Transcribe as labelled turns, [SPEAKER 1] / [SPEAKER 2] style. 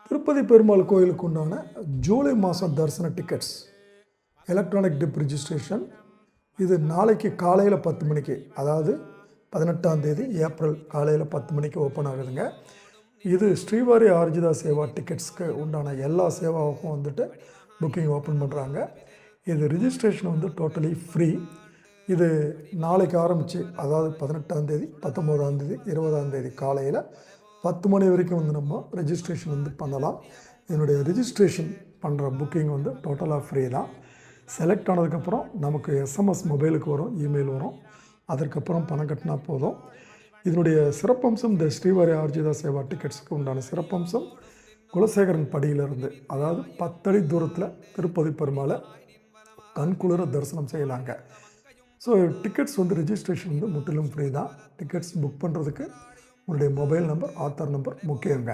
[SPEAKER 1] திருப்பதி பெருமாள் கோயிலுக்கு உண்டான ஜூலை மாதம் தரிசன டிக்கெட்ஸ் எலக்ட்ரானிக் டிப் ரிஜிஸ்ட்ரேஷன் இது நாளைக்கு காலையில் 10 மணிக்கு, அதாவது 18ஆம் தேதி ஏப்ரல் காலையில் 10 மணிக்கு ஓப்பன் ஆகுதுங்க. இது ஸ்ரீவாரி ஆர்ஜிதா சேவா டிக்கெட்ஸ்க்கு உண்டான எல்லா சேவாவுக்கும் வந்துட்டு புக்கிங் ஓப்பன் பண்ணுறாங்க. இது ரிஜிஸ்ட்ரேஷன் வந்து டோட்டலி ஃப்ரீ. இது நாளைக்கு ஆரம்பித்து, அதாவது 18ஆம் தேதி 19ஆம் தேதி 20ஆம் தேதி காலையில் 10 மணி வரைக்கும் வந்து நம்ம ரெஜிஸ்ட்ரேஷன் வந்து பண்ணலாம். என்னுடைய ரிஜிஸ்ட்ரேஷன் பண்ணுற புக்கிங் வந்து டோட்டலாக ஃப்ரீ தான். செலக்ட் ஆனதுக்கப்புறம் நமக்கு எஸ்எம்எஸ் மொபைலுக்கு வரும், இமெயில் வரும். அதற்கப்புறம் பணம் கட்டினா போதும். இதனுடைய சிறப்பம்சம், இந்த ஸ்ரீவாரி ஆர்ஜிதா சேவா டிக்கெட்ஸுக்கு உண்டான சிறப்பம்சம், குலசேகரன் படியிலிருந்து, அதாவது 10 அடி தூரத்தில் திருப்பதி பெருமாளை கண்குளிர தரிசனம் செய்யலாங்க. ஸோ டிக்கெட்ஸ் வந்து ரிஜிஸ்ட்ரேஷன் வந்து முற்றிலும் ஃப்ரீ தான். டிக்கெட்ஸ் புக் பண்ணுறதுக்கு உங்களுடைய மொபைல் நம்பர், ஆதார் நம்பர் முக்கியங்க.